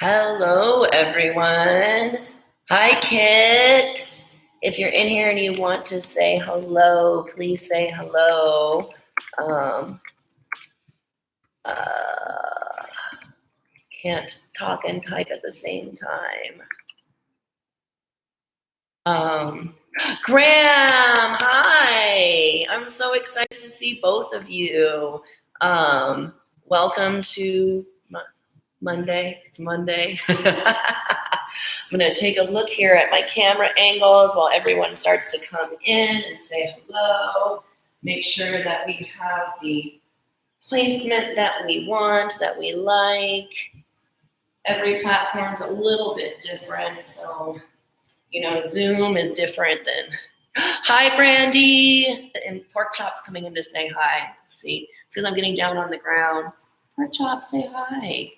Hello, everyone. Hi, Kit. If you're in here and you want to say hello, please say hello. Can't talk and type at the same time. Graham, hi. I'm so excited to see both of you. Welcome to Monday. It's Monday. I'm going to take a look here at my camera angles while everyone starts to come in and say hello. Make sure that we have the placement that we want, that we like. Every platform's a little bit different, so, Zoom is different than... Hi, Brandy! And Pork Chop's coming in to say hi. Let's see. It's because I'm getting down on the ground. Pork Chop, say hi.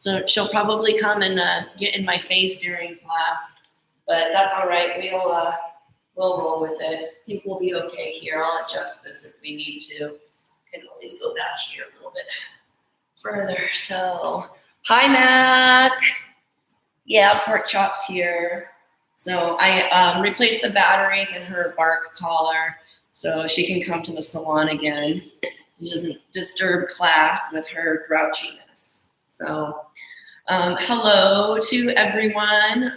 So she'll probably come and get in my face during class, but that's all right. We'll roll with it. I think we'll be okay here. I'll adjust this if we need to. Can always go back here a little bit further. So, hi, Mac. Yeah, Pork Chop's here. So I replaced the batteries in her bark collar so she can come to the salon again. She doesn't disturb class with her grouchiness. So hello to everyone.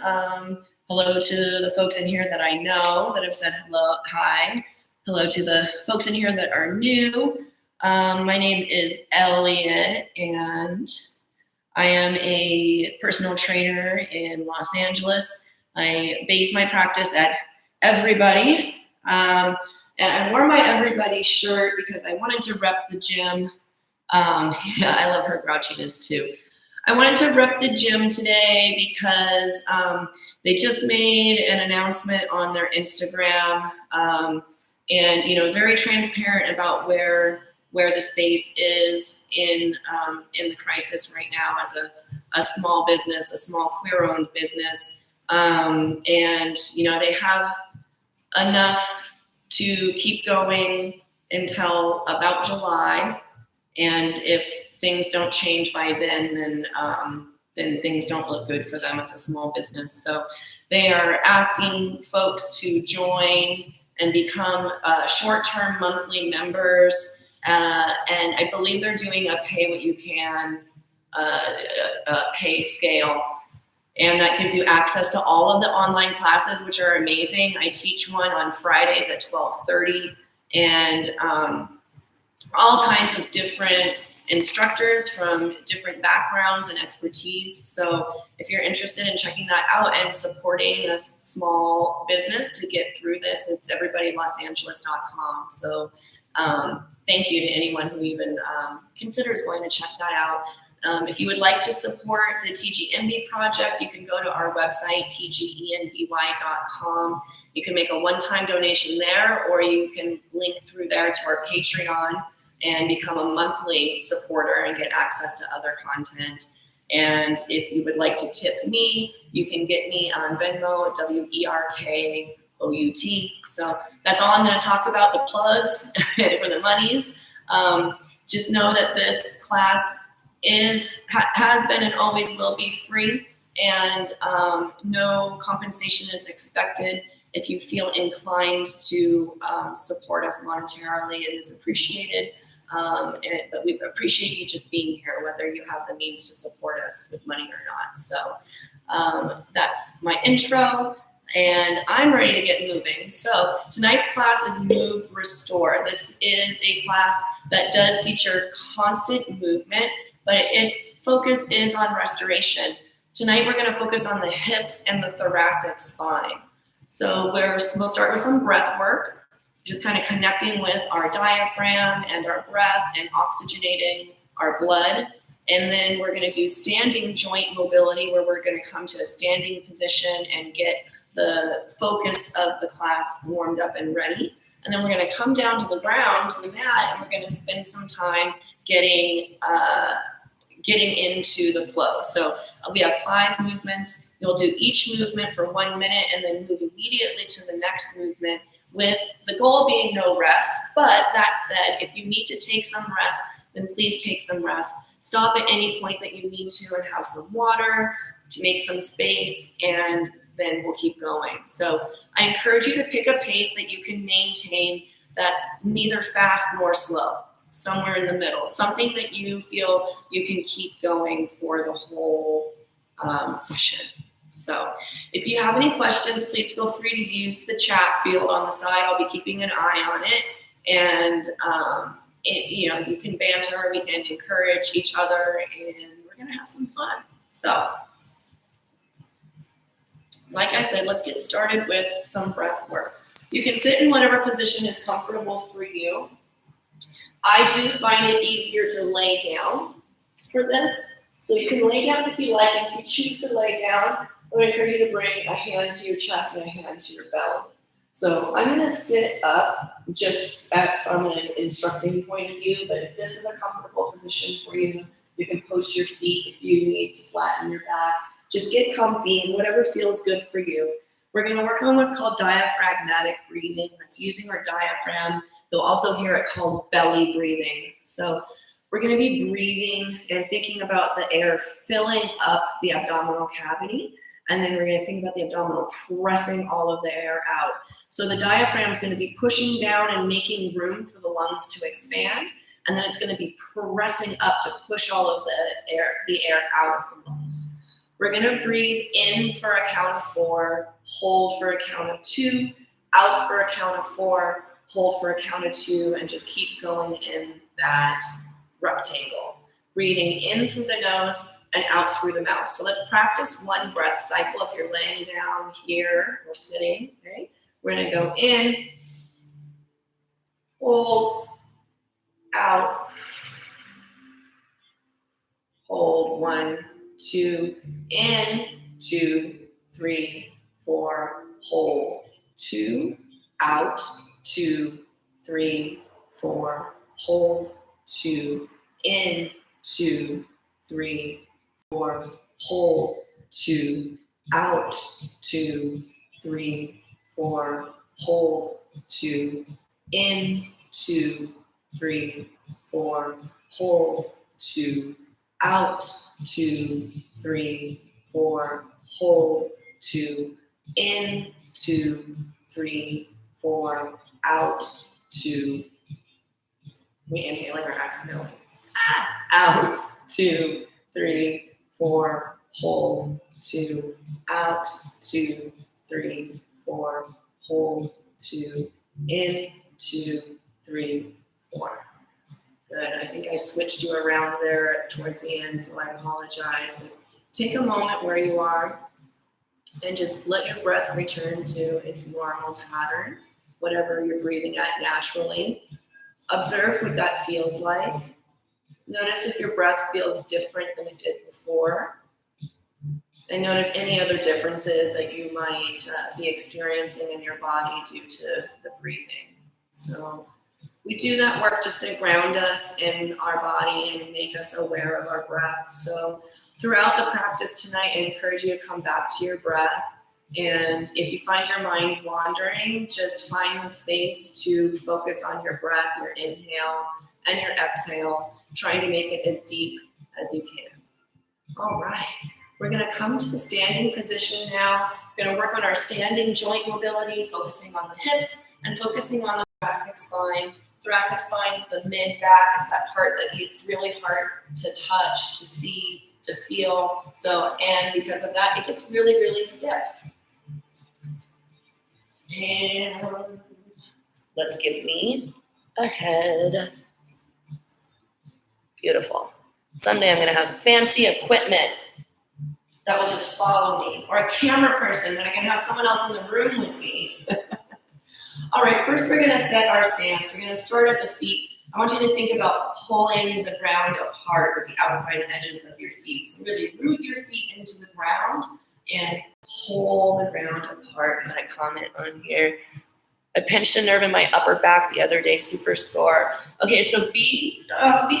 Hello to the folks in here that I know that have said hello, hi. Hello to the folks in here that are new. My name is Elliot, and I am a personal trainer in Los Angeles. I base my practice at Everybody. And I wore my Everybody shirt because I wanted to rep the gym. Yeah, I love her grouchiness too. I wanted to rep the gym today because they just made an announcement on their Instagram, and very transparent about where the space is in the crisis right now as a small business, a small queer-owned business, and they have enough to keep going until about July, and if things don't change by then things don't look good for them as a small business. So they are asking folks to join and become short-term monthly members, and I believe they're doing a pay what you can pay scale, and that gives you access to all of the online classes, which are amazing. I teach one on Fridays at 12:30, and all kinds of different instructors from different backgrounds and expertise. So if you're interested in checking that out and supporting this small business to get through this, it's everybodylosangeles.com. So thank you to anyone who even considers going to check that out. If you would like to support the TG-ENBY project, you can go to our website, TG-ENBY.com. You can make a one-time donation there, or you can link through there to our Patreon and become a monthly supporter and get access to other content. And if you would like to tip me, you can get me on Venmo at WERKOUT. So that's all I'm going to talk about, the plugs for the monies. Just know that this class has been and always will be free, and no compensation is expected. If you feel inclined to support us monetarily, it is appreciated. But we appreciate you just being here, whether you have the means to support us with money or not. So that's my intro, and I'm ready to get moving. So tonight's class is Move Restore. This is a class that does feature constant movement, but its focus is on restoration. Tonight we're going to focus on the hips and the thoracic spine. So we'll start with some breath work, just kind of connecting with our diaphragm and our breath and oxygenating our blood. And then we're going to do standing joint mobility, where we're going to come to a standing position and get the focus of the class warmed up and ready. And then we're going to come down to the ground, to the mat, and we're going to spend some time getting into the flow. So we have 5 movements. You'll do each movement for 1 minute and then move immediately to the next movement, with the goal being no rest. But that said, if you need to take some rest, then please take some rest. Stop at any point that you need to and have some water to make some space, and then we'll keep going. So I encourage you to pick a pace that you can maintain that's neither fast nor slow, somewhere in the middle, something that you feel you can keep going for the whole session. So if you have any questions, please feel free to use the chat field on the side. I'll be keeping an eye on it. And you can banter, we can encourage each other, and we're gonna have some fun. So, like I said, let's get started with some breath work. You can sit in whatever position is comfortable for you. I do find it easier to lay down for this. So you can lay down if you like. If you choose to lay down, I would encourage you to bring a hand to your chest and a hand to your belly. So I'm going to sit up just from an instructing point of view, but if this is a comfortable position for you, you can post your feet if you need to flatten your back. Just get comfy and whatever feels good for you. We're going to work on what's called diaphragmatic breathing. That's using our diaphragm. You'll also hear it called belly breathing. So we're going to be breathing and thinking about the air filling up the abdominal cavity. And then we're going to think about the abdominal pressing all of the air out. So the diaphragm is going to be pushing down and making room for the lungs to expand. And then it's going to be pressing up to push all of the air out of the lungs. We're going to breathe in for a count of 4, hold for a count of 2, out for a count of 4, hold for a count of 2, and just keep going in that rectangle. Breathing in through the nose and out through the mouth. So let's practice one breath cycle. If you're laying down here or sitting, okay? We're going to go in, hold, out, hold, 1, 2, in, 2, 3, 4, hold, 2, out, 2, 3, 4, hold, 2, in, 2, 3, 4, hold, 2, out, 2, 3, 4, hold, 2, in, 2, 3, 4, hold, 2, out, 2, 3, 4, hold, 2, in, 2, 3, 4, out, 2. We inhaling or exhaling? Out, 2, 3, 4, hold, 2, out, 2, 3, 4, hold, 2, in, 2, 3, 4. Good. I think I switched you around there towards the end, so I apologize. But take a moment where you are and just let your breath return to its normal pattern, whatever you're breathing at naturally. Observe what that feels like. Notice if your breath feels different than it did before. And notice any other differences that you might be experiencing in your body due to the breathing. So we do that work just to ground us in our body and make us aware of our breath. So throughout the practice tonight, I encourage you to come back to your breath. And if you find your mind wandering, just find the space to focus on your breath, your inhale and your exhale, trying to make it as deep as you can. All right. We're going to come to the standing position now. We're going to work on our standing joint mobility, focusing on the hips and focusing on the thoracic spine. Thoracic spine is the mid-back. It's that part that it's really hard to touch, to see, to feel. So, and because of that, it gets really, really stiff. And let's give me a head. Beautiful. Someday I'm going to have fancy equipment that will just follow me, or a camera person that I can have someone else in the room with me. All right, first we're going to set our stance. We're going to start at the feet. I want you to think about pulling the ground apart with the outside edges of your feet. So really root your feet into the ground and pull the ground apart. I'm going to comment on here. I pinched a nerve in my upper back the other day, super sore. Okay, so be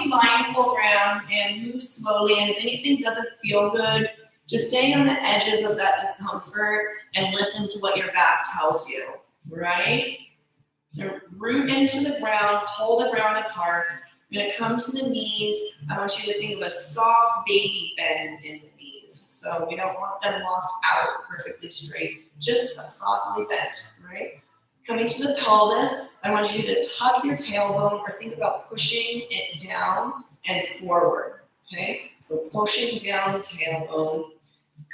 mindful around and move slowly. And if anything doesn't feel good, just stay on the edges of that discomfort and listen to what your back tells you, right? Root into the ground, pull the ground apart. You're gonna come to the knees. I want you to think of a soft baby bend in the knees. So we don't want them locked out perfectly straight, just softly bent, right? Coming to the pelvis, I want you to tuck your tailbone or think about pushing it down and forward, okay? So pushing down the tailbone.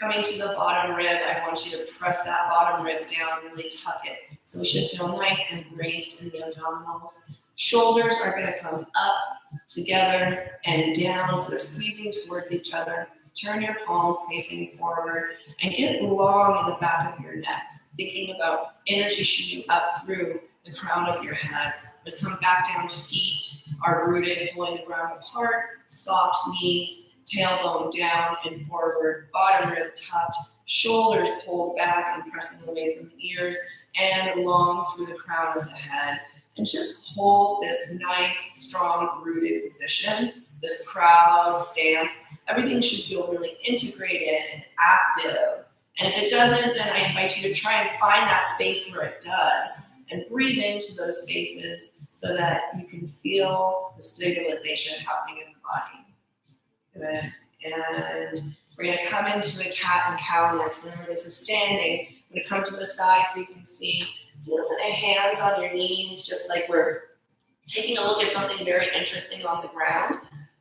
Coming to the bottom rib, I want you to press that bottom rib down, really tuck it. So we should feel nice and braced in the abdominals. Shoulders are gonna come up, together, and down, so they're squeezing towards each other. Turn your palms facing forward and get long in the back of your neck. Thinking about energy shooting up through the crown of your head. Let's come back down, feet are rooted, pulling the ground apart, soft knees, tailbone down and forward, bottom rib tucked, shoulders pulled back and pressing away from the ears, and long through the crown of the head. And just hold this nice, strong, rooted position, this proud stance. Everything should feel really integrated and active. And if it doesn't, then I invite you to try and find that space where it does, and breathe into those spaces so that you can feel the stabilization happening in the body. Good. And we're going to come into a cat and cow next. Remember, this is standing. I'm going to come to the side so you can see. Hands on your knees, just like we're taking a look at something very interesting on the ground.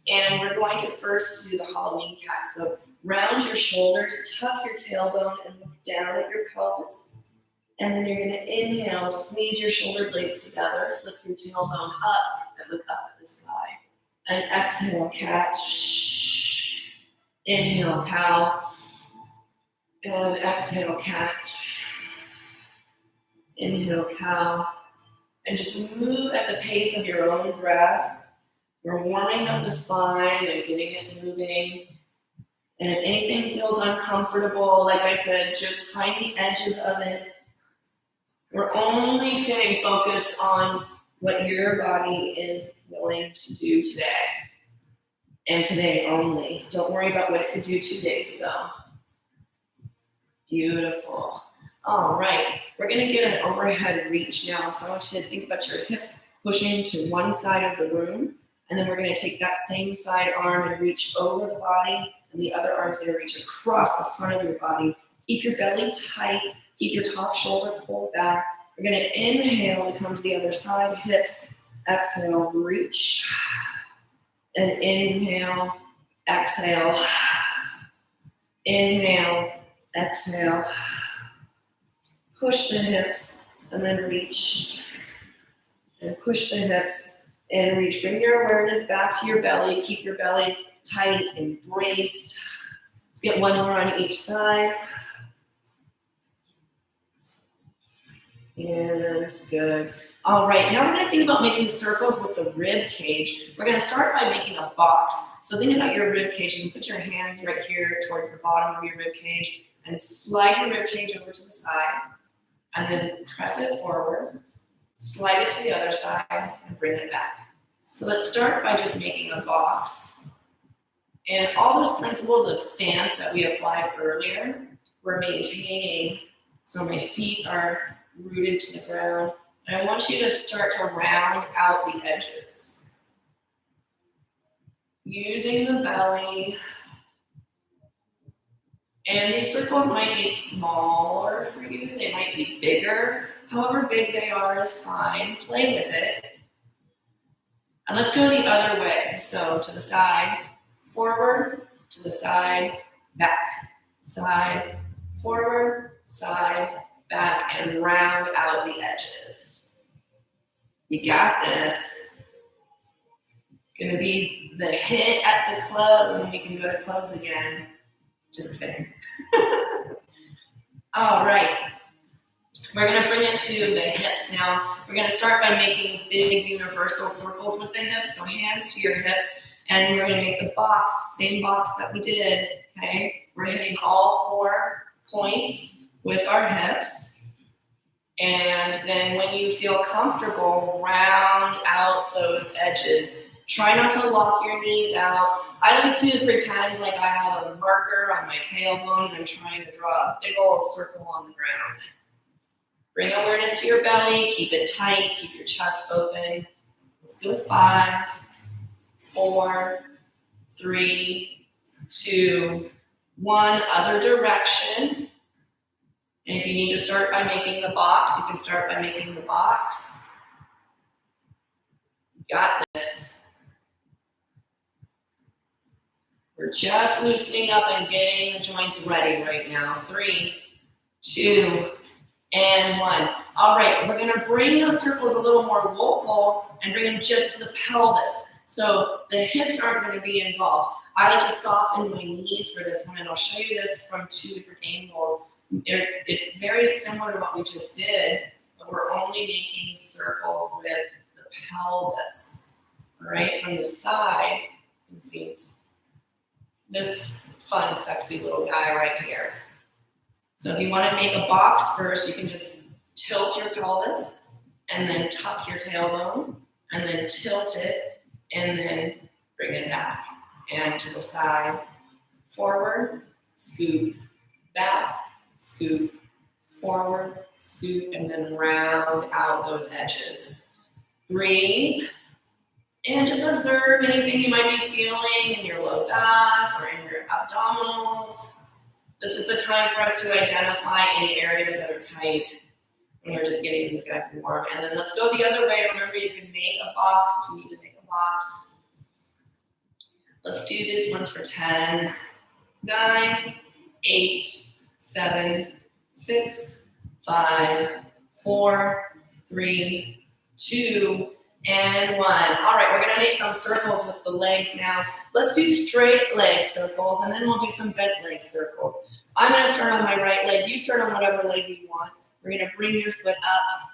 And we're going to first do the Halloween cat. So round your shoulders, tuck your tailbone, and look down at your pelvis. And then you're going to inhale, squeeze your shoulder blades together, flip your tailbone up, and look up at the sky. And exhale, cat. Inhale, cow. And exhale, cat. Inhale, cow. And just move at the pace of your own breath. We're warming up the spine and getting it moving. And if anything feels uncomfortable, like I said, just find the edges of it. We're only staying focused on what your body is willing to do today. And today only. Don't worry about what it could do 2 days ago. Beautiful. All right, we're gonna get an overhead reach now. So I want you to think about your hips pushing to one side of the room. And then we're gonna take that same side arm and reach over the body. And the other arm's gonna reach across the front of your body. Keep your belly tight. Keep your top shoulder pulled back. We're gonna inhale to come to the other side, hips. Exhale, reach. And inhale, exhale. Inhale, exhale. Push the hips and then reach. And push the hips and reach. Bring your awareness back to your belly. Keep your belly tight and braced. Let's get one more on each side. And good. All right, now we're going to think about making circles with the rib cage. We're going to start by making a box. So think about your rib cage. You can put your hands right here towards the bottom of your rib cage and slide your rib cage over to the side. And then press it forward, slide it to the other side, and bring it back. So let's start by just making a box. And all those principles of stance that we applied earlier, we're maintaining. So my feet are rooted to the ground. And I want you to start to round out the edges. Using the belly. And these circles might be smaller for you, they might be bigger. However big they are is fine, play with it. And let's go the other way. So to the side, forward, to the side, back. Side, forward, side, back, and round out the edges. You got this. Gonna be the hit at the club, and then we can go to clubs again. Just kidding. All right. We're going to bring it to the hips now. We're going to start by making big universal circles with the hips. So hands to your hips. And we're going to make the box, same box that we did. Okay. We're hitting all 4 points with our hips. And then when you feel comfortable, round out those edges. Try not to lock your knees out. I like to pretend like I have a marker on my tailbone and I'm trying to draw a big old circle on the ground. Bring awareness to your belly, keep it tight, keep your chest open. Let's go 5, 4, 3, 2, 1. Other direction. And if you need to start by making the box, you can start by making the box. You got this. We're just loosening up and getting the joints ready right now. 3, 2, and 1. All right, we're gonna bring those circles a little more local and bring them just to the pelvis. So the hips aren't gonna be involved. I like to soften my knees for this one, and I'll show you this from 2 different angles. It's very similar to what we just did, but we're only making circles with the pelvis. All right, from the side, you can see it's this fun, sexy little guy right here. So if you want to make a box first, you can just tilt your pelvis and then tuck your tailbone and then tilt it and then bring it back and to the side, forward, scoop, back, scoop, forward, scoop, and then round out those edges. Breathe, and just observe anything you might be feeling in your low back or in your abdominals. This is the time for us to identify any areas that are tight, and we're just getting these guys warm. And then let's go the other way. Remember, you can make a box if you need to make a box. Let's do these ones for 10, 9, 8, 7, 6, 5, 4, 3, 2, and 1. All right, we're gonna make some circles with the legs now. Let's do straight leg circles, and then we'll do some bent leg circles. I'm gonna start on my right leg. You start on whatever leg you want. We're gonna bring your foot up,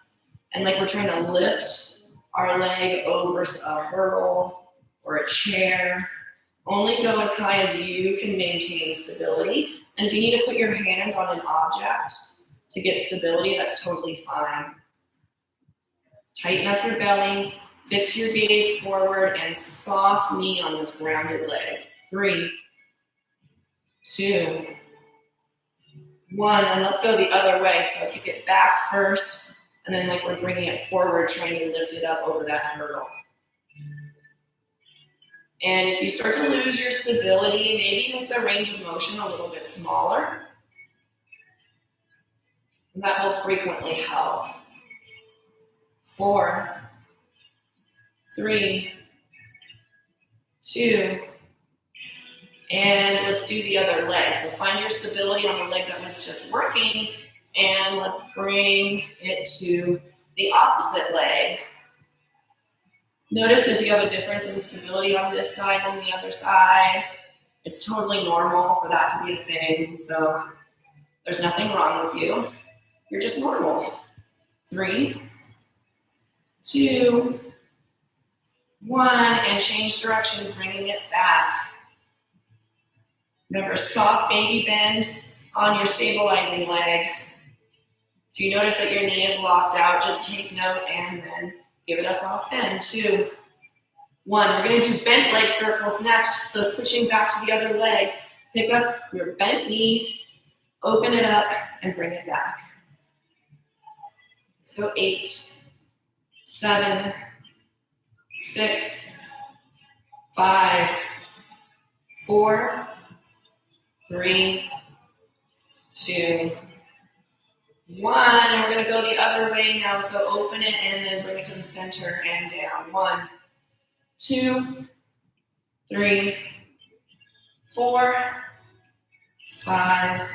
and like we're trying to lift our leg over a hurdle or a chair. Only go as high as you can maintain stability. And if you need to put your hand on an object to get stability, that's totally fine. Tighten up your belly, fix your gaze forward, and soft knee on this grounded leg. 3, 2, 1, and let's go the other way. So kick it back first, and then like we're bringing it forward, trying to lift it up over that hurdle. And if you start to lose your stability, maybe make the range of motion a little bit smaller. And that will frequently help. 4, 3, 2, and let's do the other leg. So find your stability on the leg that was just working, and let's bring it to the opposite leg. Notice if you have a difference in stability on this side than the other side. It's totally normal for that to be a thing, so there's nothing wrong with you. You're just normal. 3, 2, 1, and change direction, bringing it back. Remember, soft baby bend on your stabilizing leg. If you notice that your knee is locked out, just take note and then give it a soft bend. 2, 1. We're going to do bent leg circles next. So switching back to the other leg, pick up your bent knee, open it up, and bring it back. Let's go 8, 7, 6, 5, 4, 3, 2, 1. And we're going to go the other way now. So open it and then bring it to the center and down. 1, 2, 3, 4, 5,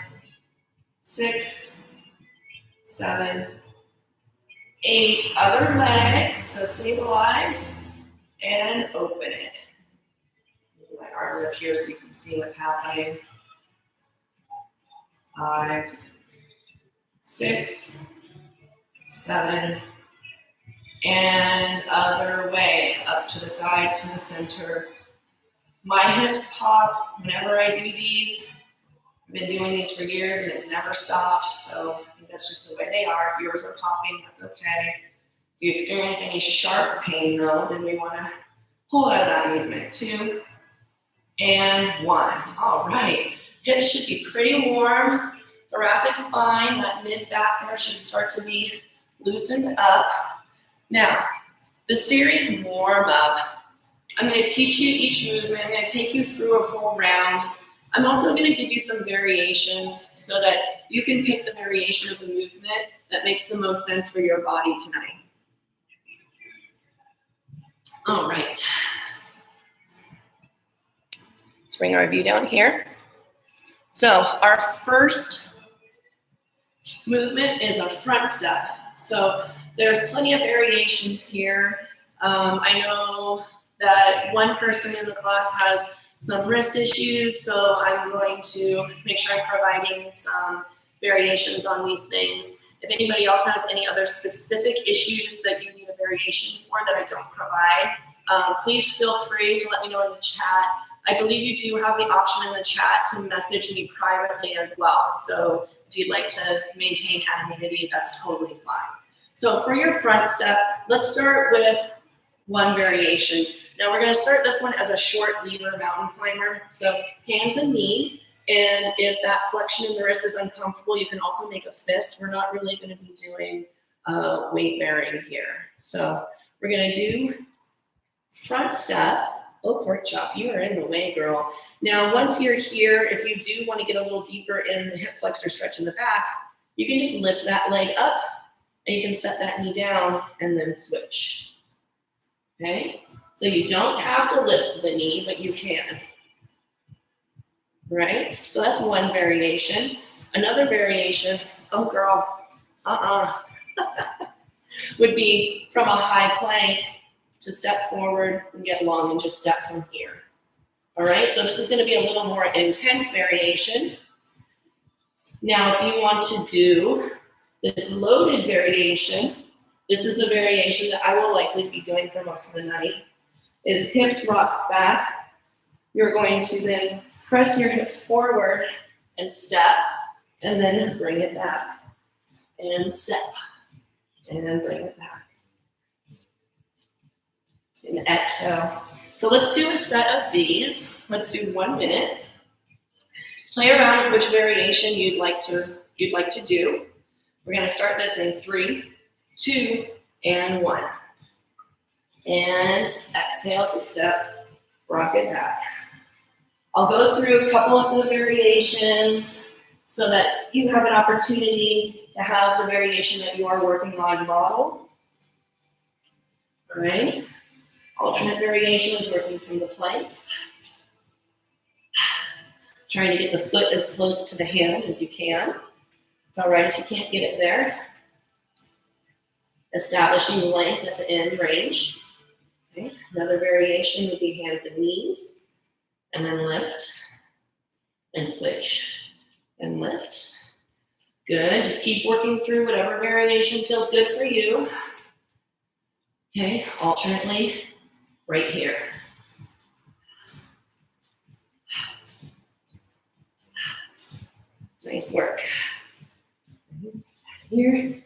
6, 7, 8. Other leg. So stabilize and open it. Move my arms up here so you can see what's happening. 5, 6, 7, and other way, up to the side, to the center. My hips pop whenever I do these. I've been doing these for years and it's never stopped, so I think that's just the way they are. If yours are popping, that's okay. If you experience any sharp pain though, then we want to pull out of that movement. 2, and 1. All right, hips should be pretty warm. Thoracic spine, that mid back there should start to be loosened up. Now, the series warm up, I'm going to teach you each movement. I'm going to take you through a full round. I'm also going to give you some variations so that you can pick the variation of the movement that makes the most sense for your body tonight. All right. Let's bring our view down here. So our first movement is a front step. So there's plenty of variations here. I know that one person in the class has some wrist issues, so I'm going to make sure I'm providing some variations on these things. If anybody else has any other specific issues that you need a variation for that I don't provide, please feel free to let me know in the chat. I believe you do have the option in the chat to message me privately as well. So if you'd like to maintain anonymity, that's totally fine. So for your front step, let's start with one variation. Now we're going to start this one as a short lever mountain climber. So hands and knees, and if that flexion in the wrist is uncomfortable, you can also make a fist. We're not really going to be doing weight bearing here. So we're going to do front step. Oh, pork chop, you are in the way, girl. Now, once you're here, if you do want to get a little deeper in the hip flexor stretch in the back, you can just lift that leg up, and you can set that knee down and then switch. Okay? So you don't have to lift the knee, but you can. Right? So that's one variation. Another variation, oh girl, would be from a high plank to step forward and get long and just step from here. All right, so this is going to be a little more intense variation. Now, if you want to do this loaded variation, this is the variation that I will likely be doing for most of the night, is hips rock back. You're going to then press your hips forward and step, and then bring it back, and step, and bring it back. And exhale. So let's do a set of these. Let's do 1 minute. Play around with which variation you'd like to do. We're going to start this in 3, 2, and 1. And exhale to step, rock it back. I'll go through a couple of the variations so that you have an opportunity to have the variation that you are working on model. All right. Alternate variation is working from the plank. Trying to get the foot as close to the hand as you can. It's all right if you can't get it there. Establishing length at the end range. Okay. Another variation would be hands and knees. And then lift. And switch. And lift. Good. Just keep working through whatever variation feels good for you. Okay. Alternately. Right here. Nice work. Here.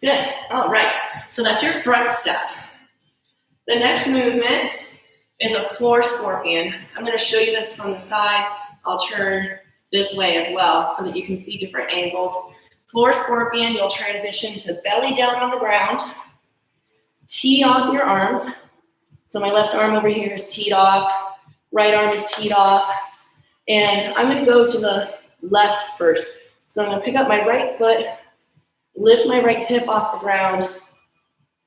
Good. All right. So that's your front step. The next movement is a floor scorpion. I'm going to show you this from the side. I'll turn this way as well so that you can see different angles. Floor scorpion, you'll transition to belly down on the ground. Tee off your arms. So my left arm over here is teed off. Right arm is teed off. And I'm going to go to the left first. So I'm going to pick up my right foot, lift my right hip off the ground,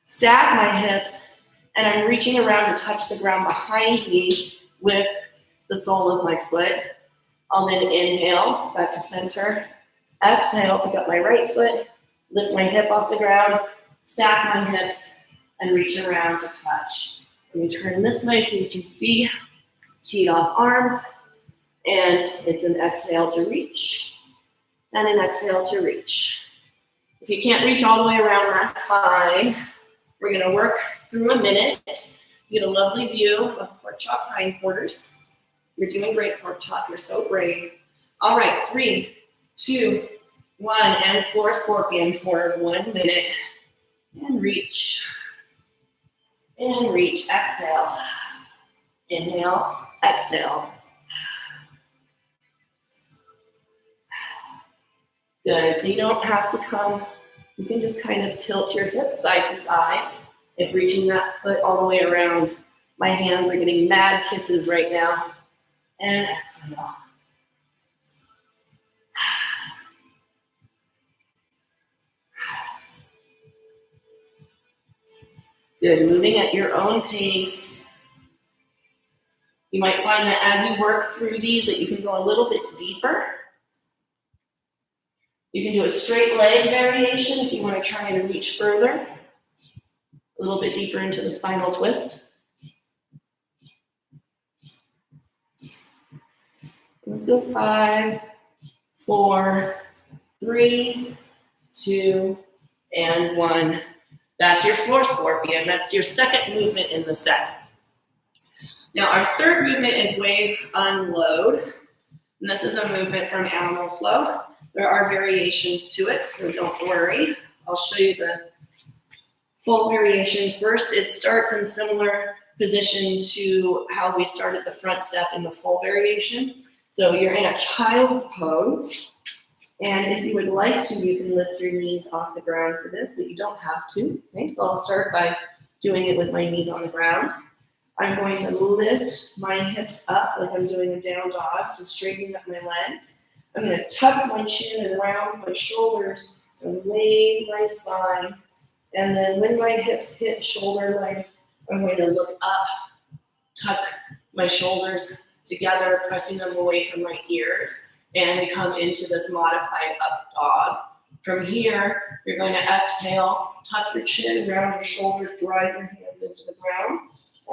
stack my hips, and I'm reaching around to touch the ground behind me with the sole of my foot. I'll then inhale back to center. Exhale, pick up my right foot, lift my hip off the ground, stack my hips, and reach around to touch. Let me turn this way so you can see. Teed off arms, and it's an exhale to reach, and an exhale to reach. If you can't reach all the way around, that's fine. We're going to work through a minute. You get a lovely view of pork chop's hindquarters. You're doing great, pork chop. You're so brave. All right, 3, 2, 1, and floor scorpion for 1 minute. And reach. And reach. Exhale. Inhale. Exhale. Good. So you don't have to come You can just kind of tilt your hips side to side if reaching that foot all the way around. My hands are getting mad kisses right now. And exhale. Good, moving at your own pace. You might find that as you work through these that you can go a little bit deeper. You can do a straight leg variation if you want to try and reach further. A little bit deeper into the spinal twist. Let's go 5, 4, 3, 2, and 1. That's your floor scorpion. That's your second movement in the set. Now our third movement is wave unload. And this is a movement from animal flow. There are variations to it, so don't worry. I'll show you the full variation first. It starts in similar position to how we started the front step in the full variation. So you're in a child's pose. And if you would like to, you can lift your knees off the ground for this, but you don't have to. Okay, so I'll start by doing it with my knees on the ground. I'm going to lift my hips up like I'm doing a down dog, so straightening up my legs. I'm going to tuck my chin and round my shoulders and wave my spine. And then when my hips hit shoulder length, I'm going to look up, tuck my shoulders together, pressing them away from my ears. And we come into this modified up dog. From here, you're going to exhale, tuck your chin, round your shoulders, drive your hands into the ground.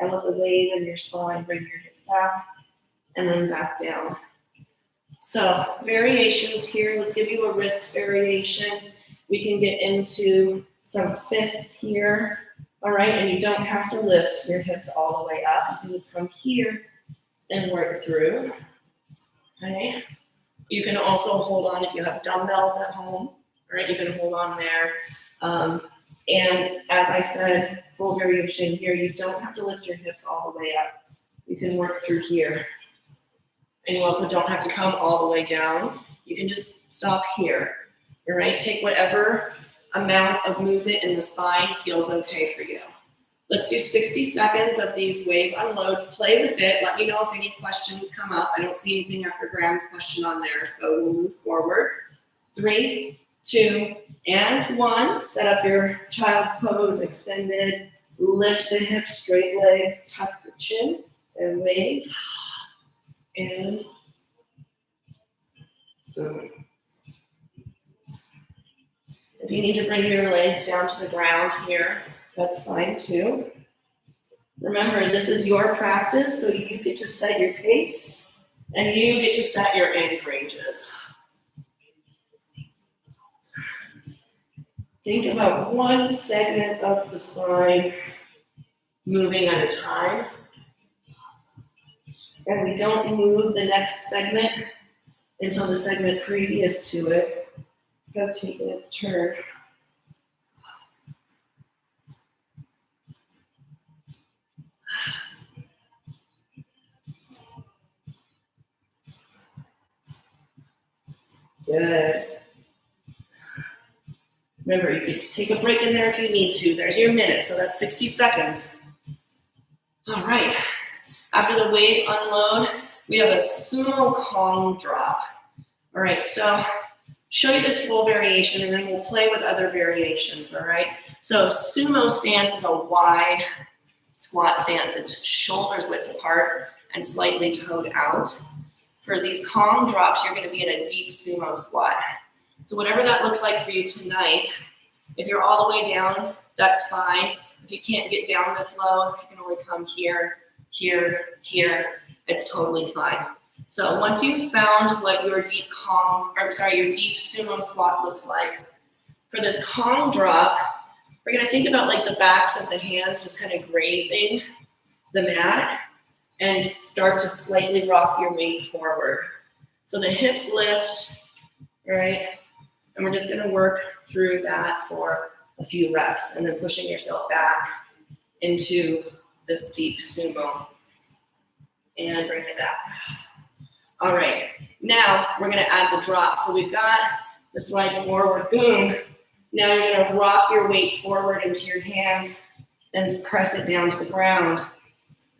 And with the wave in your spine, bring your hips back and then back down. So variations here. Let's give you a wrist variation. We can get into some fists here. All right, and you don't have to lift your hips all the way up. You can just come here and work through. Okay. You can also hold on if you have dumbbells at home. All right, you can hold on there. And as I said, full variation here, you don't have to lift your hips all the way up. You can work through here. And you also don't have to come all the way down. You can just stop here. All right, take whatever amount of movement in the spine feels okay for you. Let's do 60 seconds of these wave unloads. Play with it. Let me know if any questions come up. I don't see anything after Graham's question on there, so we'll move forward. 3, 2, and 1. Set up your child's pose, extended. Lift the hips, straight legs, tuck the chin, and wave. And boom. If you need to bring your legs down to the ground here, that's fine too. Remember, this is your practice, so you get to set your pace and you get to set your end ranges. Think about one segment of the spine moving at a time. And we don't move the next segment until the segment previous to it has taken its turn. Good. Remember, you get to take a break in there if you need to. There's your minute, so that's 60 seconds. All right. After the wave unload, we have a sumo Kong drop. All right, so show you this full variation, and then we'll play with other variations, all right? So sumo stance is a wide squat stance. It's shoulders width apart and slightly toed out. For these Kong drops, you're going to be in a deep sumo squat. So whatever that looks like for you tonight, if you're all the way down, that's fine. If you can't get down this low, if you can only come here, here, here, it's totally fine. So once you've found what your deep your deep sumo squat looks like, for this Kong drop, we're going to think about like the backs of the hands just kind of grazing the mat and start to slightly rock your weight forward. So the hips lift, right? And we're just gonna work through that for a few reps and then pushing yourself back into this deep sumo. And bring it back. All right, now we're gonna add the drop. So we've got the slide forward, boom, Now you're going to rock your weight forward into your hands and press it down to the ground,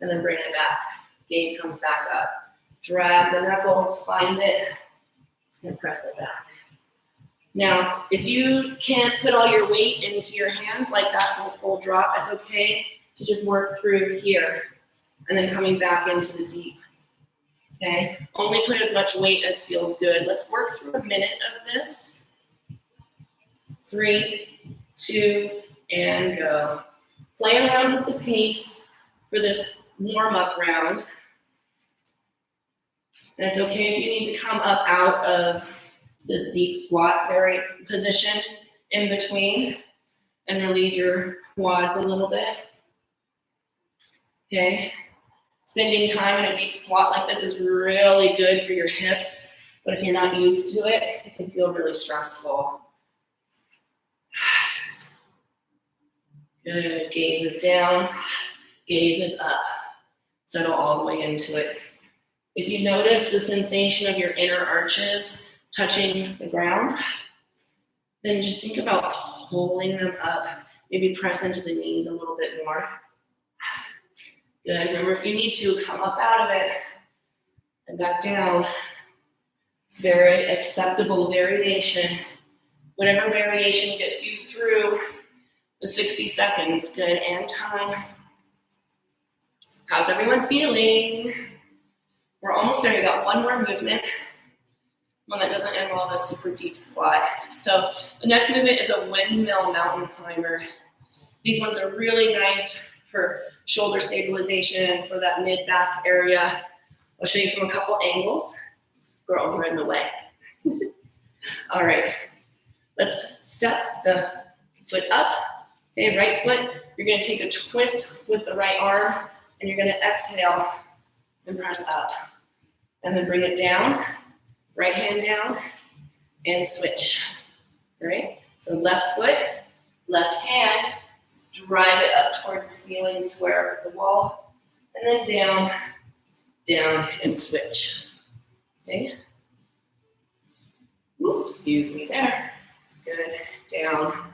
and then bring it back. Gaze comes back up. Drag the knuckles, find it, and press it back. Now, if you can't put all your weight into your hands like that for a full drop, it's okay to just work through here and then coming back into the deep. Okay? Only put as much weight as feels good. Let's work through a minute of this. 3, 2, and go. Play around with the pace for this warm-up round. And it's okay if you need to come up out of this deep squat position in between and relieve your quads a little bit. Okay. Spending time in a deep squat like this is really good for your hips, but if you're not used to it, it can feel really stressful. Good. Gaze is down, gaze is up. Settle all the way into it. If you notice the sensation of your inner arches touching the ground, then just think about pulling them up. Maybe press into the knees a little bit more. Good. Remember, if you need to, come up out of it and back down. It's very acceptable variation. Whatever variation gets you through the 60 seconds. Good. And time. How's everyone feeling? We're almost there. We got one more movement. One that doesn't involve a super deep squat. So the next movement is a windmill mountain climber. These ones are really nice for shoulder stabilization, for that mid-back area. I'll show you from a couple angles. Girl, we're in the way. All right, let's step the foot up. Okay, right foot, you're gonna take a twist with the right arm, and you're gonna exhale and press up. And then bring it down. Right hand down, and switch, all right? So left foot, left hand, drive it up towards the ceiling, square up the wall, and then down, down, and switch, okay? Ooh, excuse me there. Good, down.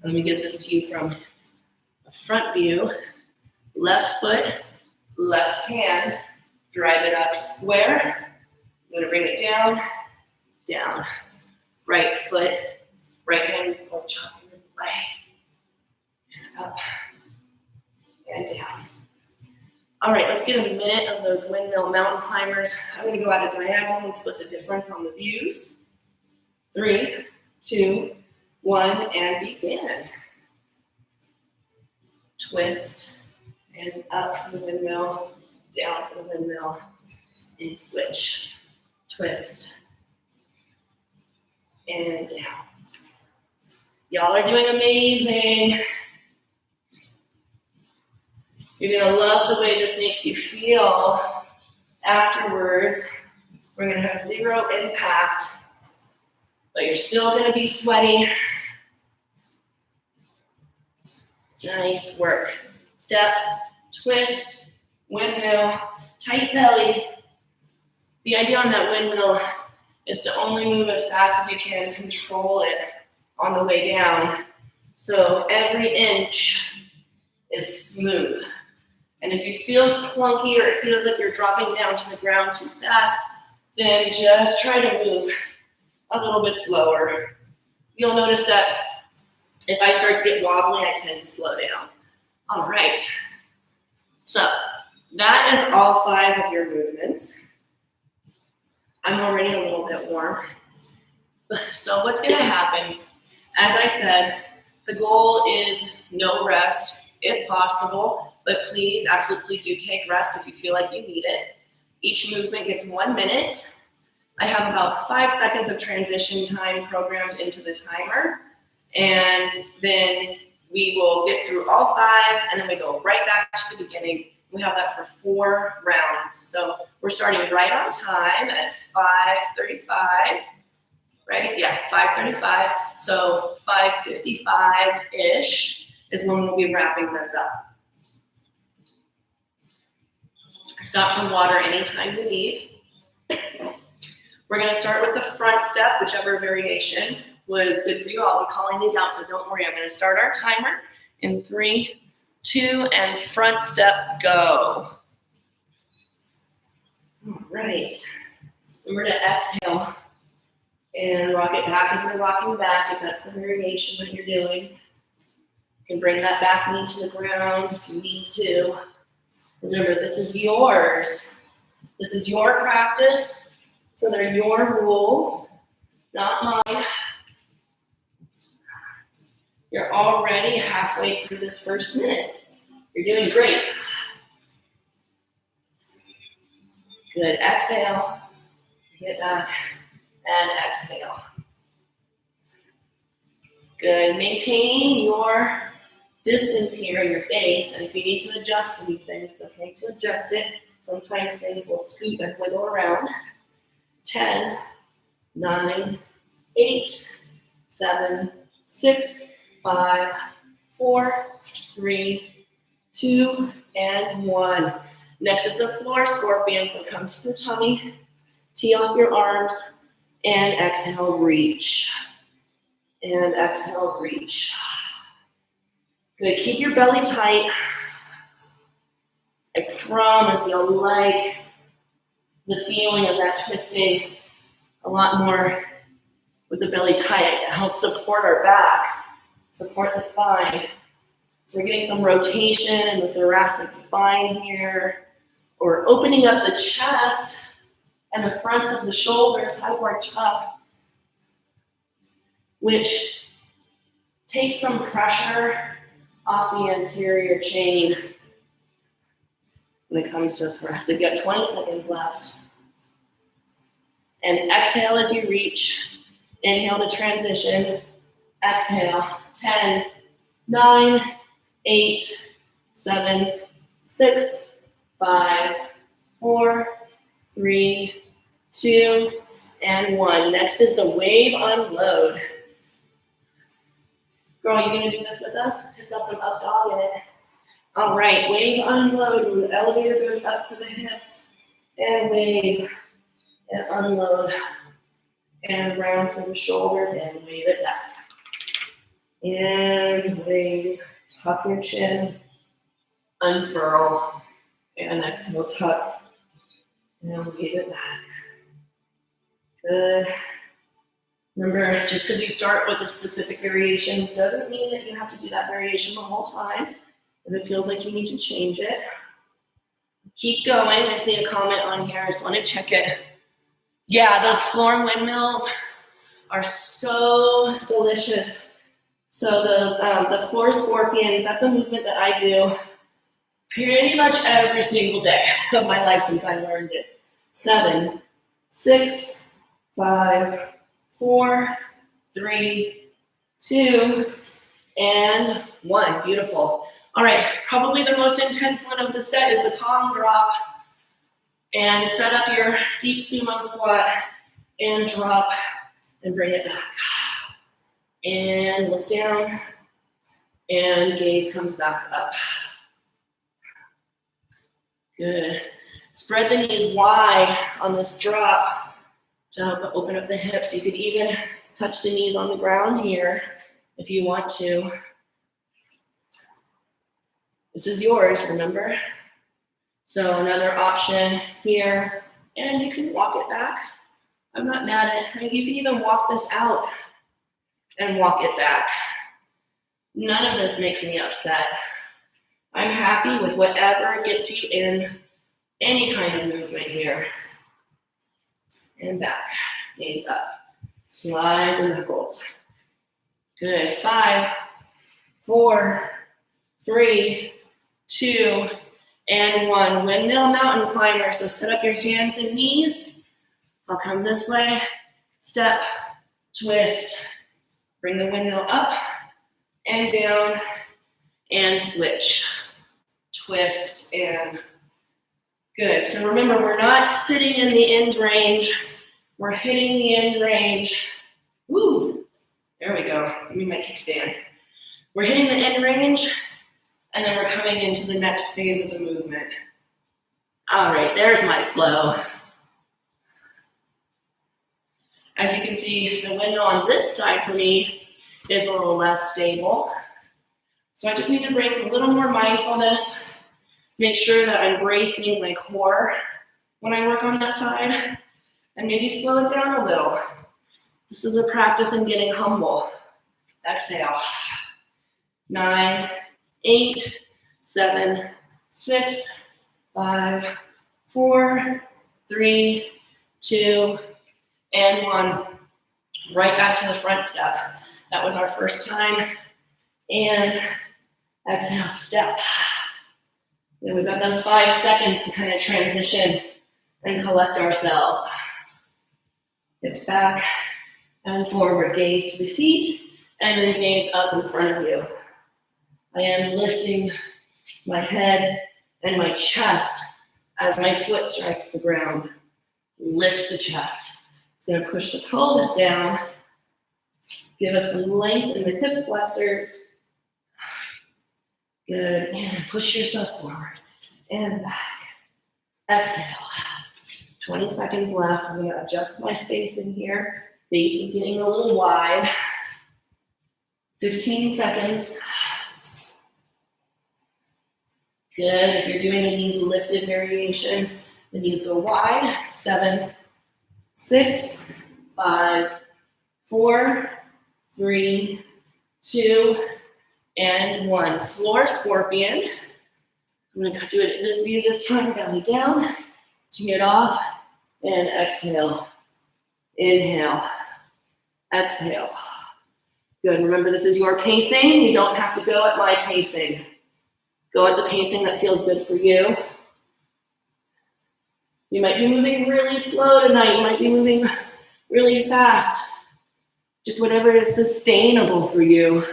Let me give this to you from a front view. Left foot, left hand, drive it up square. I'm going to bring it down, down. Right foot, right hand, or chopping it away. And up, and down. All right, let's get a minute of those windmill mountain climbers. I'm going to go out a diagonal and split the difference on the views. 3, 2, 1, and begin. Twist, and up for the windmill, down for the windmill, and switch. Twist, and down. Y'all are doing amazing. You're gonna love the way this makes you feel afterwards. We're gonna have 0 impact, but you're still gonna be sweaty. Nice work. Step, twist, windmill, tight belly. The idea on that windmill is to only move as fast as you can, control it on the way down. So every inch is smooth. And if you feel it's clunky or it feels like you're dropping down to the ground too fast, then just try to move a little bit slower. You'll notice that if I start to get wobbly, I tend to slow down. All right. So that is all 5 of your movements. I'm already a little bit warm. So what's gonna happen, as I said, the goal is no rest if possible, but please absolutely do take rest if you feel like you need it. Each movement gets 1 minute. I have about 5 seconds of transition time programmed into the timer, and then we will get through all 5, and then we go right back to the beginning. We have that for 4 rounds. So we're starting right on time at 5:35, right? Yeah, 5:35. So 5:55-ish is when we'll be wrapping this up. Stop for water anytime you need. We're gonna start with the front step, whichever variation was good for you. I'll be calling these out, so don't worry. I'm going to start our timer in 3, 2, and front step, go. All right. Remember to exhale and rock it back if you're rocking back, if that's the variation that you're doing. You can bring that back knee to the ground if you need to. Remember, this is yours. This is your practice, so they're your rules, not mine. You're already halfway through this first minute. You're doing great. Good, exhale, get back, and exhale. Good, maintain your distance here in your base, and if you need to adjust anything, it's okay to adjust it. Sometimes things will scoot and wiggle around. 10, 9, 8, 7, 6, 5, 4, 3, 2, and 1. Next is the floor scorpion, so come to the tummy, tee off your arms, and exhale, reach. And exhale, reach. Good, keep your belly tight. I promise you'll like the feeling of that twisting a lot more with the belly tight. It helps support our back, support the spine. So we're getting some rotation in the thoracic spine here, or opening up the chest and the fronts of the shoulders, high arch up, which takes some pressure off the anterior chain when it comes to thoracic. You got 20 seconds left. And exhale as you reach. Inhale to transition. Exhale. 10, 9, 8, 7, 6, 5, 4, 3, 2, and 1. Next is the wave unload. Girl, you gonna do this with us? It's got some up dog in it. All right, wave unload. The elevator goes up for the hips, and wave, and unload, and round through the shoulders, and wave it back. And wave, tuck your chin, unfurl, and exhale, tuck, and wave it back. Good. Remember, just because you start with a specific variation doesn't mean that you have to do that variation the whole time. If it feels like you need to change it, keep going. I see a comment on here. I just want to check it. Yeah, those floor windmills are so delicious. So those the floor scorpions, that's a movement that I do pretty much every single day of my life since I learned it. 7, 6, 5, 4, 3, 2, and 1. Beautiful. All right, probably the most intense one of the set is the palm drop. And set up your deep sumo squat and drop and bring it back. And look down and gaze comes back up. Good. Spread the knees wide on this drop to help open up the hips. You could even touch the knees on the ground here if you want to. This is yours, remember? So another option here, and you can walk it back. I'm not mad at it. You can even walk this out and walk it back. None of this makes me upset. I'm happy with whatever gets you in any kind of movement here. And back, gaze up. Slide the knuckles. Good, 5, 4, 3, 2, and 1. Windmill mountain climber. So set up your hands and knees. I'll come this way. Step, twist. Bring the windmill up and down and switch. Twist and good. So remember, we're not sitting in the end range. We're hitting the end range. Woo! There we go. Give me my kickstand. We're hitting the end range, and then we're coming into the next phase of the movement. All right, there's my flow. As you can see, the windmill on this side for me is a little less stable. So I just need to bring a little more mindfulness, make sure that I'm bracing my core when I work on that side, and maybe slow it down a little. This is a practice in getting humble. Exhale. 9, 8, 7, 6, 5, 4, 3, 2, and 1. Right back to the front step. That was our first time. And exhale, step. And we've got those 5 seconds to kind of transition and collect ourselves. Hips back and forward, gaze to the feet, and then gaze up in front of you. I am lifting my head and my chest as my foot strikes the ground. Lift the chest. It's going to push the pelvis down. Give us some length in the hip flexors. Good. And push yourself forward and back. Exhale. 20 seconds left. I'm going to adjust my space in here. Base is getting a little wide. 15 seconds. Good. If you're doing a knees lifted variation, the knees go wide. 7, 6, 5, 4, 3, 2, and 1. Floor scorpion. I'm going to do it in this view this time. Belly down. Tee it off. And exhale. Inhale. Exhale. Good. Remember, this is your pacing. You don't have to go at my pacing. Go at the pacing that feels good for you. You might be moving really slow tonight. You might be moving really fast. Just whatever is sustainable for you.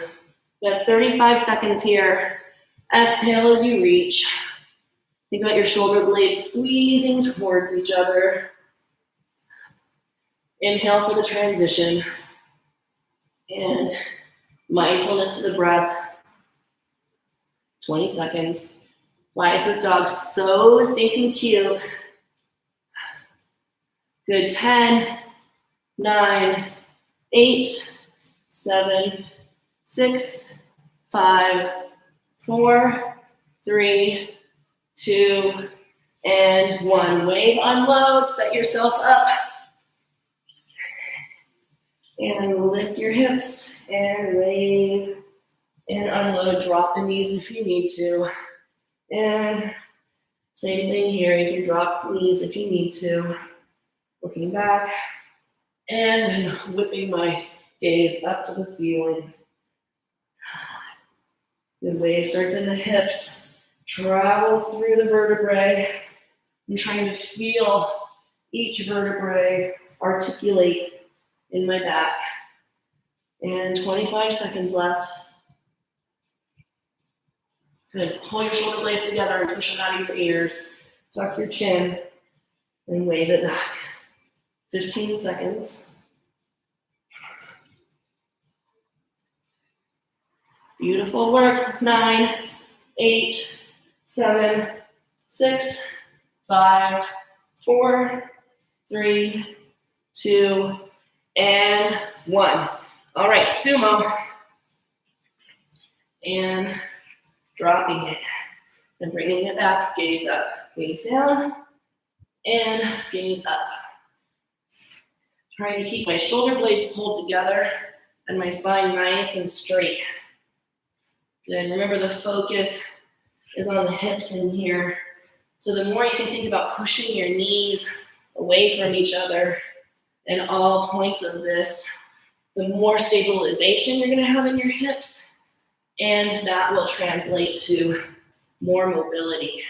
You have 35 seconds here. Exhale as you reach. Think about your shoulder blades squeezing towards each other. Inhale for the transition. And mindfulness to the breath. 20 seconds. Why is this dog so stinking cute? Good. 10, 9, 8, 7, 6, 5, 4, 3, 2, and 1. Wave, unload, set yourself up. And lift your hips and wave and unload. Drop the knees if you need to. And same thing here. You can drop the knees if you need to. Looking back. And then whipping my gaze up to the ceiling. The wave starts in the hips, travels through the vertebrae. I'm trying to feel each vertebrae articulate in my back. And 25 seconds left. Good. Pull your shoulder blades together and push them out of your ears. Tuck your chin and wave it back. 15 seconds. Beautiful work. 9, 8, 7, 6, 5, 4, 3, 2, and 1. All right, sumo. And dropping it. And bringing it back. Gaze up. Gaze down. And gaze up. Trying to keep my shoulder blades pulled together and my spine nice and straight. Good. Remember, the focus is on the hips in here. So the more you can think about pushing your knees away from each other in all points of this, the more stabilization you're going to have in your hips, and that will translate to more mobility,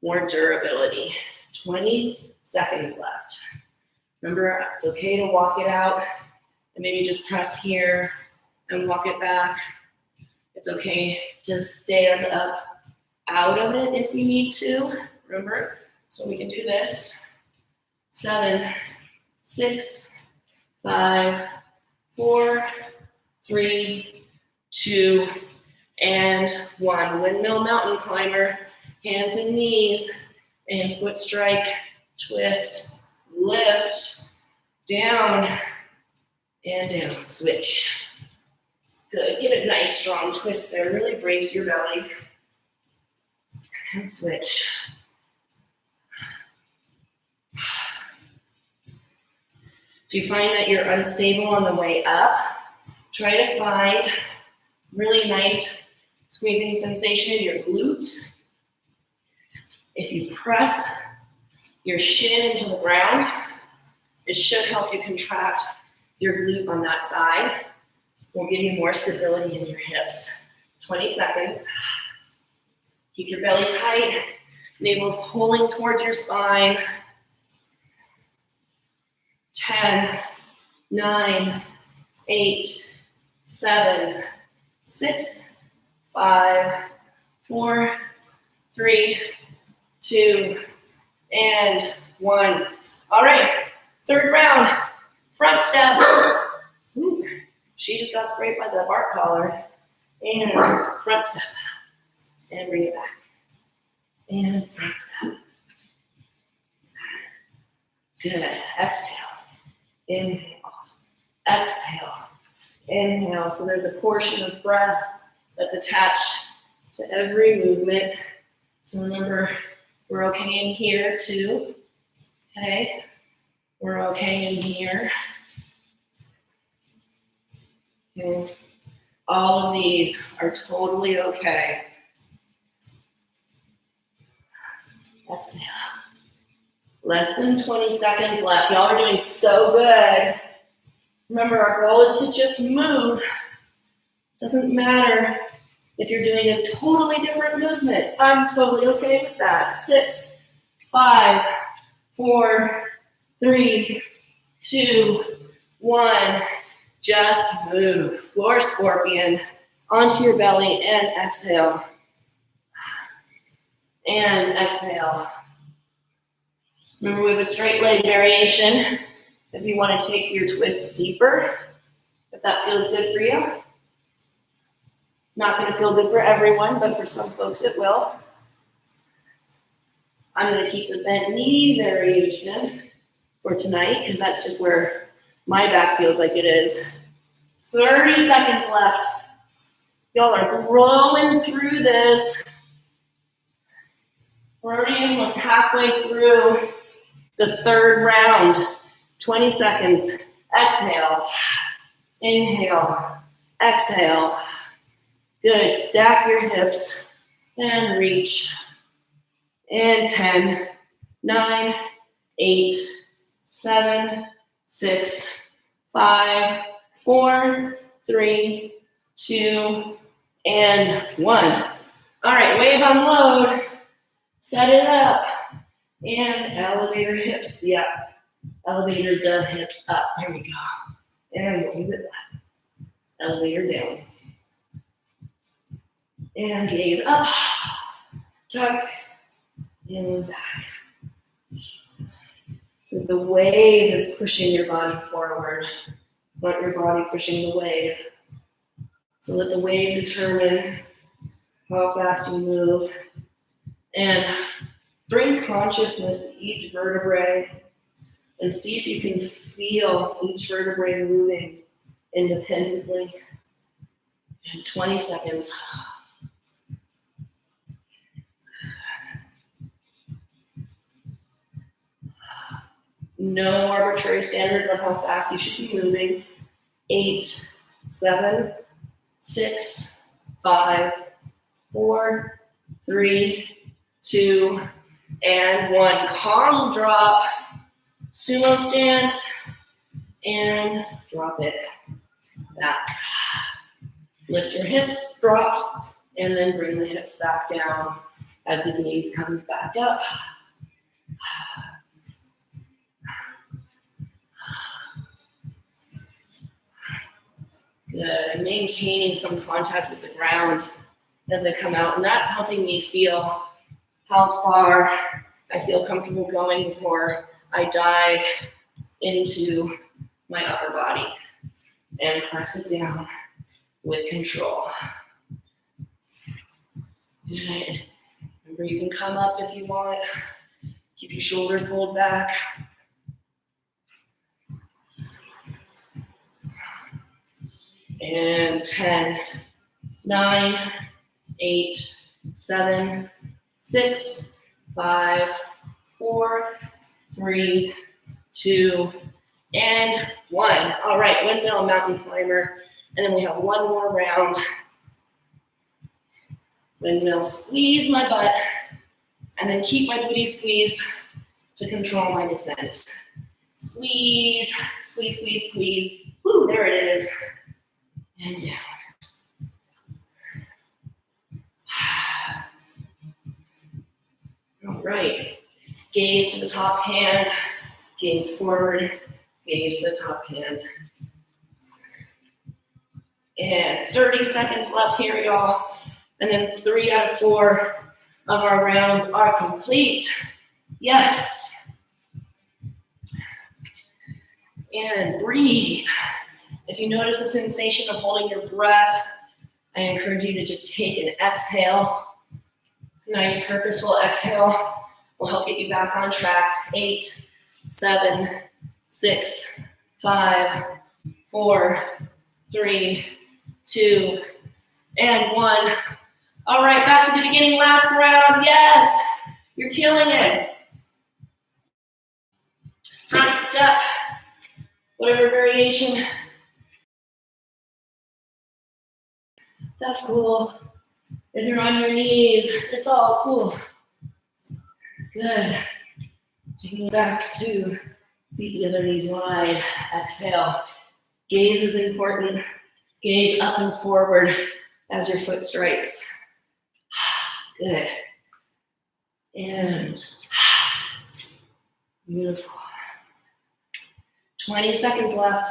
more durability. 20 seconds left. Remember, it's okay to walk it out and maybe just press here and walk it back. It's okay to stand up out of it if you need to. Remember, so we can do this. 7, 6, 5, 4, 3, 2, and 1. Windmill mountain climber, hands and knees, and foot strike, twist, lift, down, and down. Switch. Good. Get a nice strong twist there. Really brace your belly. And switch. If you find that you're unstable on the way up, try to find really nice squeezing sensation in your glute. If you press your shin into the ground, it should help you contract your glute on that side. Will give you more stability in your hips. 20 seconds. Keep your belly tight. Navel's pulling towards your spine. 10, 9, 8, 7, 6, 5, 4, 3, 2, and 1. All right, third round, front step. Ooh, she just got sprayed by the bark collar. And front step. And bring it back. And front step. Good. Exhale. Inhale. Exhale. Inhale. So there's a portion of breath that's attached to every movement. So remember, we're okay in here too. Okay? We're okay in here. Okay. All of these are totally okay. Exhale. Less than 20 seconds left. Y'all are doing so good. Remember, our goal is to just move. Doesn't matter if you're doing a totally different movement. I'm totally okay with that. 6, 5, 4, 3, 2, 1. Just move. Floor scorpion onto your belly and exhale. And exhale. Remember, we have a straight leg variation. If you want to take your twist deeper, if that feels good for you. Not going to feel good for everyone, but for some folks it will. I'm going to keep the bent knee variation for tonight because that's just where my back feels like it is. 30 seconds left. Y'all are growing through this. We're already almost halfway through the third round. 20 seconds. Exhale. Inhale. Exhale. Good. Stack your hips and reach. And 10, 9, 8, 7, 6, 5, 4, 3, 2, and 1. All right, wave unload. Set it up. And elevator hips. Yeah. Elevator the hips up. There we go. And wave it back. Elevator down. And gaze up. Tuck. And back. The wave is pushing your body forward. Not your body pushing the wave. So let the wave determine how fast you move. And bring consciousness to each vertebrae and see if you can feel each vertebrae moving independently. And 20 seconds. No arbitrary standards on how fast you should be moving. 8, 7, 6, 5, 4, 3, 2, and 1. Calm drop, sumo stance, and drop it back. Lift your hips, drop, and then bring the hips back down as the gaze comes back up. Good. I'm maintaining some contact with the ground as I come out, and that's helping me feel how far I feel comfortable going before I dive into my upper body and press it down with control. Good. Remember, you can come up if you want. Keep your shoulders pulled back. And 10, 9, 8, 7, 6, 5, 4, 3, 2, and 1. All right, windmill, mountain climber. And then we have one more round. Windmill, squeeze my butt. And then keep my booty squeezed to control my descent. Squeeze, squeeze, squeeze, squeeze. Woo, there it is. And down. All right. Gaze to the top hand. Gaze forward. Gaze to the top hand. And 30 seconds left here, y'all. And then 3 out of 4 of our rounds are complete. Yes. And breathe. If you notice the sensation of holding your breath, I encourage you to just take an exhale. Nice, purposeful exhale will help get you back on track. 8, 7, 6, 5, 4, 3, 2, and 1. All right, back to the beginning, last round. Yes, you're killing it. Front step, whatever variation. That's cool. If you're on your knees, it's all cool. Good. Taking it back to feet together, knees wide. Exhale. Gaze is important. Gaze up and forward as your foot strikes. Good. And beautiful. 20 seconds left.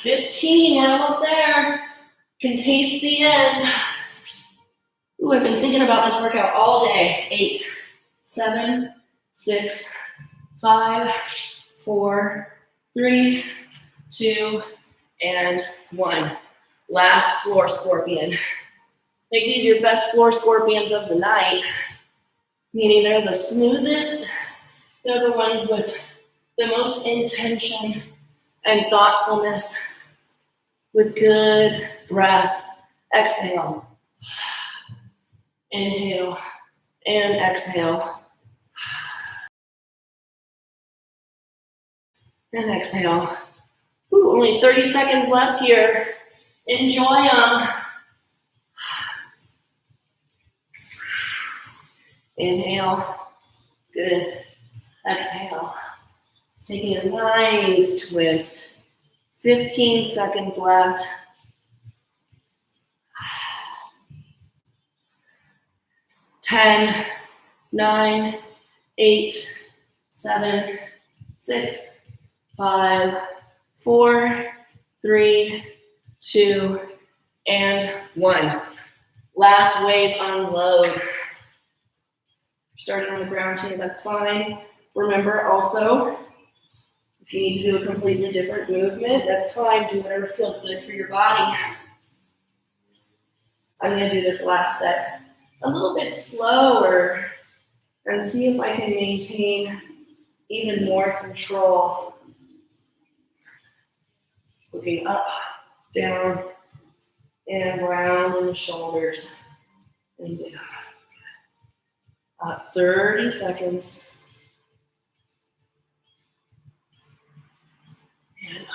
15, we're almost there. Can taste the end. Ooh, I've been thinking about this workout all day. 8, 7, 6, 5, 4, 3, 2, and 1. Last floor scorpion. Make these your best floor scorpions of the night, meaning they're the smoothest. They're the ones with the most intention and thoughtfulness, with good breath. Exhale. Inhale and exhale. And exhale. Ooh, only 30 seconds left here. Enjoy them. Inhale. Good. Exhale. Taking a nice twist. 15 seconds left. 10, 9, 8, 7, 6, 5, 4, 3, 2, and 1. Last wave unload. Starting on the ground here, that's fine. Remember also, if you need to do a completely different movement, that's fine. Do whatever feels good for your body. I'm going to do this last set a little bit slower and see if I can maintain even more control. Looking up, down, and round in the shoulders. And down. 30 seconds. And up.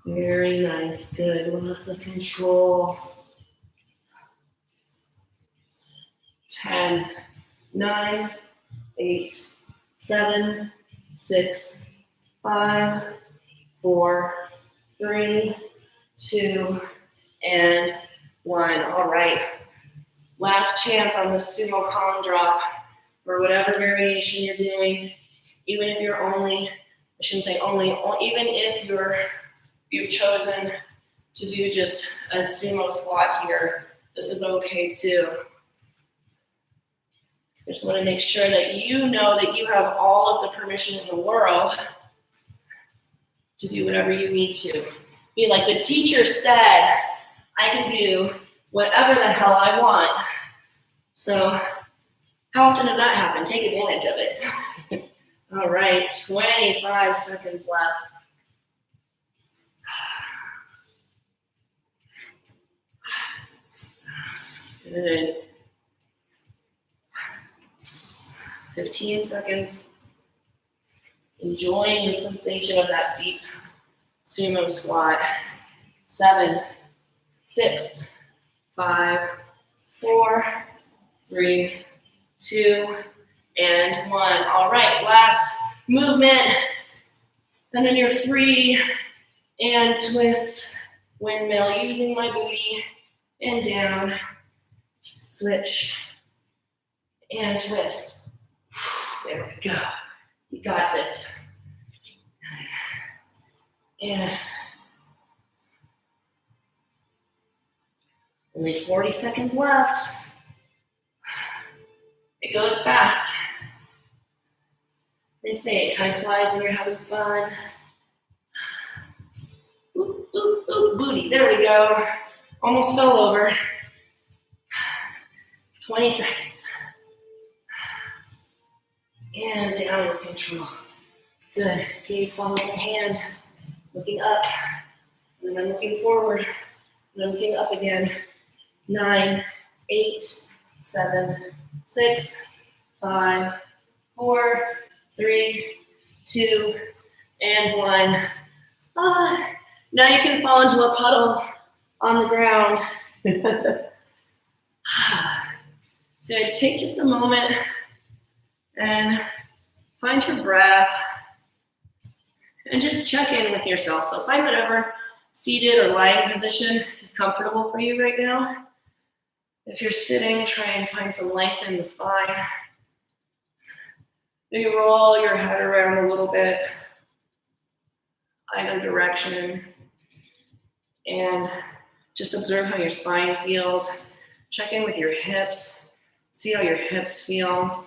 Very nice, good, lots of control. 10, 9, 8, 7, 6, 5, 4, 3, 2, and 1. All right. Last chance on the sumo column drop, or whatever variation you're doing. Even if you're only, I shouldn't say only, even if you've chosen to do just a sumo squat here, this is okay too. I just want to make sure that you know that you have all of the permission in the world to do whatever you need to. Be like, the teacher said I can do whatever the hell I want. So How often does that happen? Take advantage of it. All right, 25 seconds left. Good. 15 seconds. Enjoying the sensation of that deep sumo squat. 7, 6, 5, 4, 3, 2, and 1. All right, last movement. And then you're free and twist, windmill, using my booty, and down, switch, and twist. There we go. You got this. And only 40 seconds left. It goes fast. They say time flies when you're having fun. Ooh, ooh, ooh, booty, there we go. Almost fell over. 20 seconds. And down with control. Good, gaze follows my hand. Looking up, and then I'm looking forward, and then looking up again. 9, 8, 7, 6, 5, 4, 3, 2, and 1. Now you can fall into a puddle on the ground. Good. Take just a moment and find your breath and just check in with yourself. So find whatever seated or lying position is comfortable for you right now. If you're sitting, try and find some length in the spine. Maybe roll your head around a little bit, either direction, and just observe how your spine feels. Check in with your hips. See how your hips feel.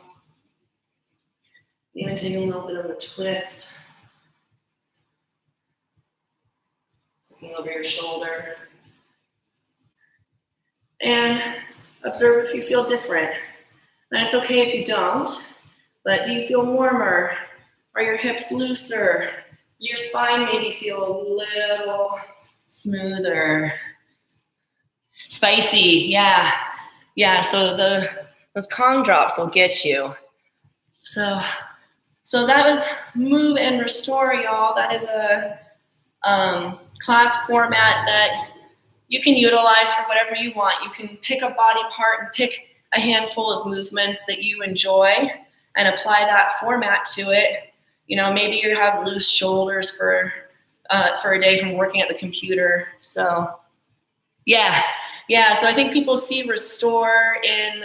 Even take a little bit of a twist. Looking over your shoulder. And observe if you feel different. And it's okay if you don't, but do you feel warmer? Are your hips looser? Does your spine maybe feel a little smoother? Spicy, yeah. Yeah, so those Kong drops will get you. So that was Move and Restore, y'all. That is a class format that you can utilize for whatever you want. You can pick a body part and pick a handful of movements that you enjoy and apply that format to it. You know, maybe you have loose shoulders for a day from working at the computer. So yeah. So I think people see Restore in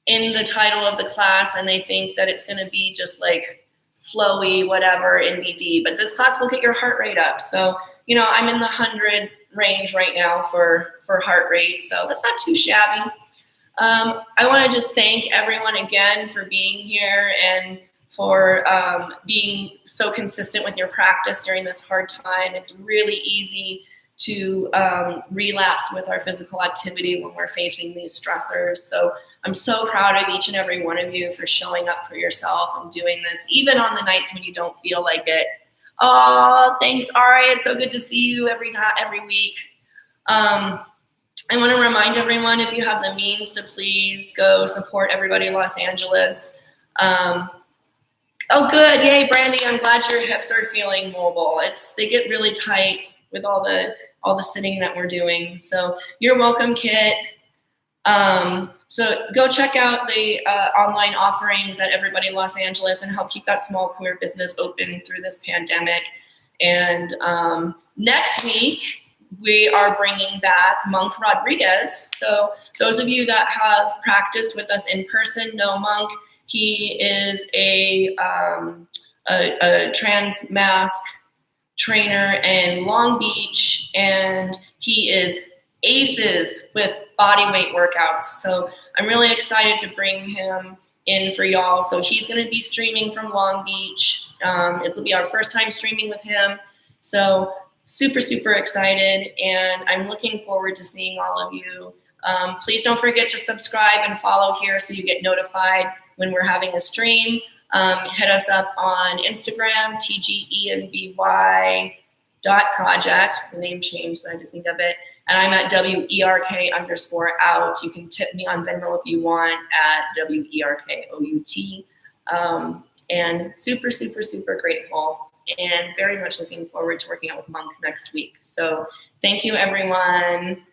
the title of the class and they think that it's going to be just like flowy, whatever, NBD. But this class will get your heart rate up. So, you know, I'm in the 100 range right now for heart rate. So that's not too shabby. I want to just thank everyone again for being here and for being so consistent with your practice during this hard time. It's really easy to relapse with our physical activity when we're facing these stressors. So I'm so proud of each and every one of you for showing up for yourself and doing this, even on the nights when you don't feel like it. Oh, thanks, Ari. It's so good to see you every week. I want to remind everyone, if you have the means, to please go support everybody in Los Angeles. Oh, good. Yay, Brandy. I'm glad your hips are feeling mobile. They get really tight with all the sitting that we're doing. So you're welcome, Kit. So go check out the online offerings at Everybody in Los Angeles and help keep that small queer business open through this pandemic. And next week, we are bringing back Monk Rodriguez. So those of you that have practiced with us in person know Monk. He is a trans mask trainer in Long Beach, and he is aces with body weight workouts. So I'm really excited to bring him in for y'all. So he's going to be streaming from Long Beach. It'll be our first time streaming with him. So super, super excited. And I'm looking forward to seeing all of you Please don't forget to subscribe and follow here so you get notified when we're having a stream. Hit us up on Instagram, TG-ENBY.project. The name changed, so I had to think of it. And I'm at WERK_out. You can tip me on Venmo if you want at WERKOUT. And super, super, super grateful and very much looking forward to working out with Monk next week. So thank you, everyone.